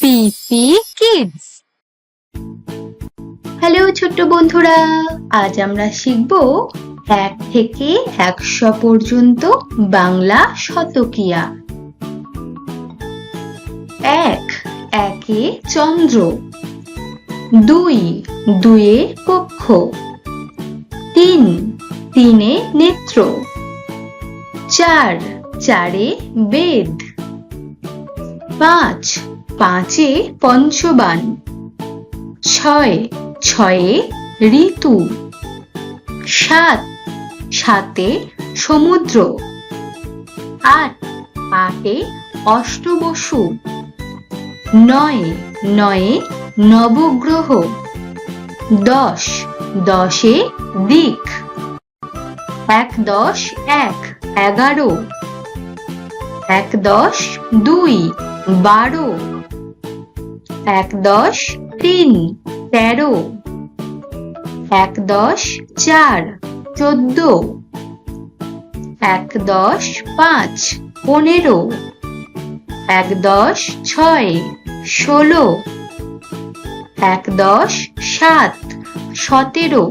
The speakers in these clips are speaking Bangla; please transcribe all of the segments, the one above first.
পিপি কিডস। হ্যালো ছোট্ট বন্ধুরা, আজ আমরা শিখব 1 থেকে 100 পর্যন্ত বাংলা শতকিয়া। 1 একে চন্দ্র, 2 দুয়ে কক্ষ, 3 তিনে নেত্র, 4 চারে বেদ, 5 পাঁচে পঞ্চবান, 6 ছয়ে ঋতু, 7 সাতে সমুদ্র, 8 আটে অষ্টবসু, 9 নয়ে নবগ্রহ, 10 দশে দিক, 1 10 1 11, 1 10 2 12, 1 10 3 13, 1 10 4 14, 1 10 5 15, 1 10 6 16, 1 10 7 17,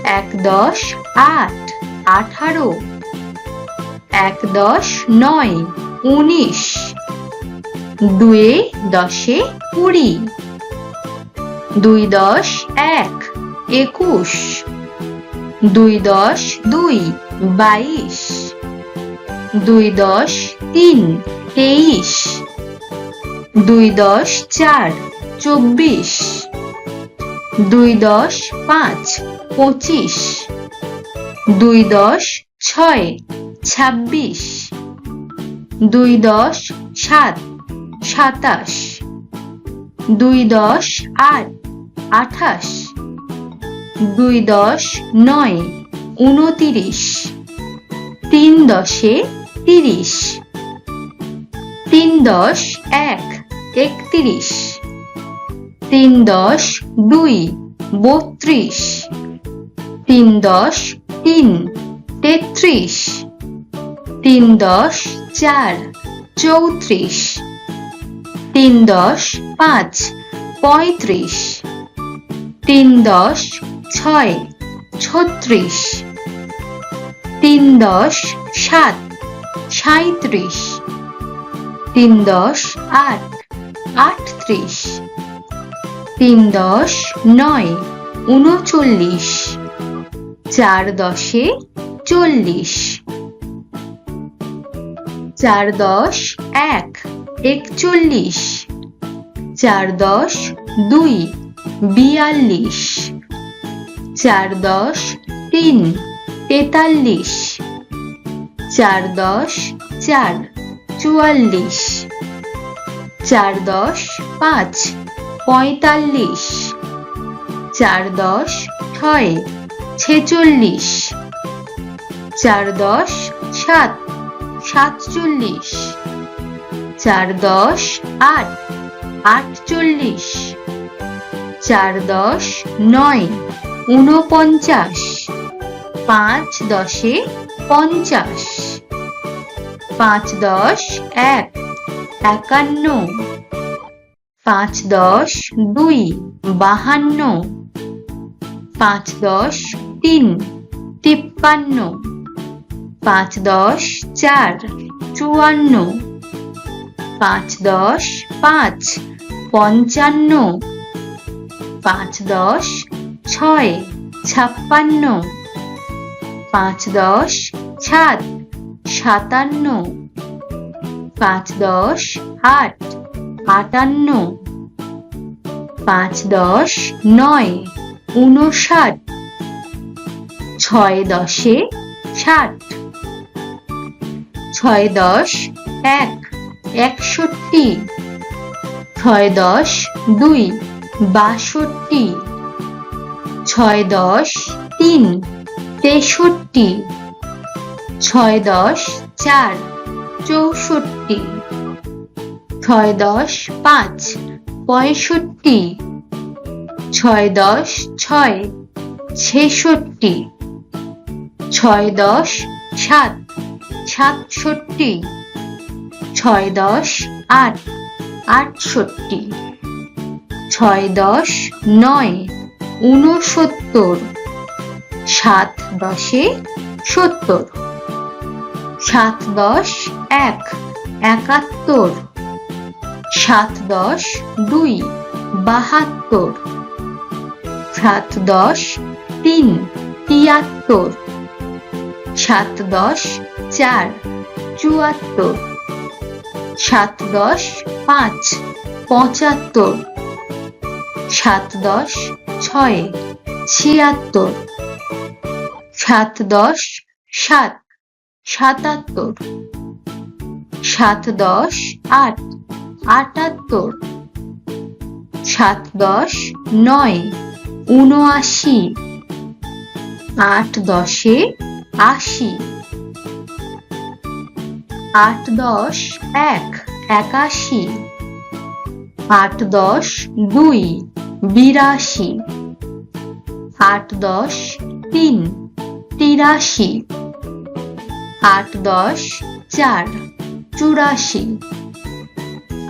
1 10 8 18, 1 10 9 19, 2 10 20, 2 10 1 21, 2 10 2 22, 2 10 3 23, 2 10 4 24, 2 10 5 25, 2 10 6 26, 2 10 7 27, 2 10 8 28, 2 10 9 29, 3 10 30, 3 10 1 31, 3 10 2 32, 3 10 3 33, 3 10 4 34, 3 10 5 35, 3 10 6 36, 3 10 7 37, 3 10 8 38, 3 10 9 39, 4 10 40, 4 10 1 41, 4 10 2 42, 4 10 3 43, 4 10 4 44, 4 10 5 45, 4 10 6 46, 4 10 7 47, 4 10 8 48, 4 10 9 49, 5 10 50, 5 10 1 51, 5 10 2 52, 5 10 3 53, 5 10 4 54, 5 10 5 55, 5 10 6 56, 5 10 7 57, 5 10 8 58, 5 10 9 59, 6 10 60, 6 10 1 61, 6 10 2 62, 6 10 3 63, 6 10 4 64, 6 10 5 65, 6 10 6 66, 6 10 7 67, 6 10 8 68, 6 10 9 69, 7 10 70, 7 10 1 71, 7 10 2 72, 7 10 3 73, 7 10 4 74, 7 10 5 75, 7 10 6 76, 7 10 7 77, 7 10 8 78, 7 10 9 79, 8 10 80, 8 10 1 81, 8 10 2 82, 8 10 3 83, 8 10 4 84,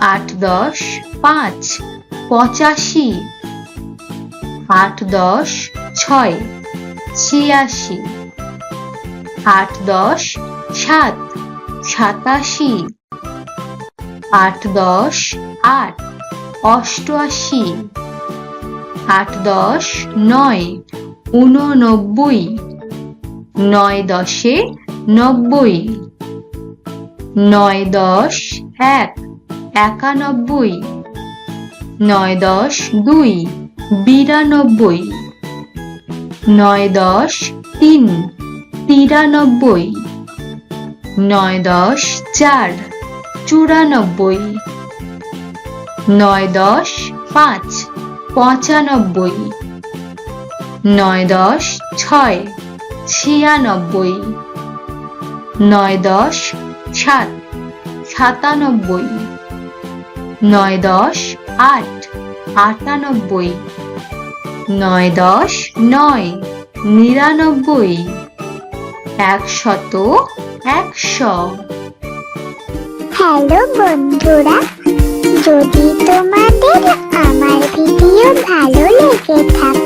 8 10 5 85, 8 10 6 86, 8 10 7 87, 8 10 8 88, 8 10 9 89, 9 10 90, 9 10 1 91, 9 10 2 92, 9 10 3 93, 9 10 4 94, 9 10 5 95, 9 10 6 96, 9 10 7 97, 9 10 8 98, 9 10 9 99, 100 100। হ্যালো বন্ধুরা, যদি তোমাদের আমার ভিডিও ভালো লেগে থাকে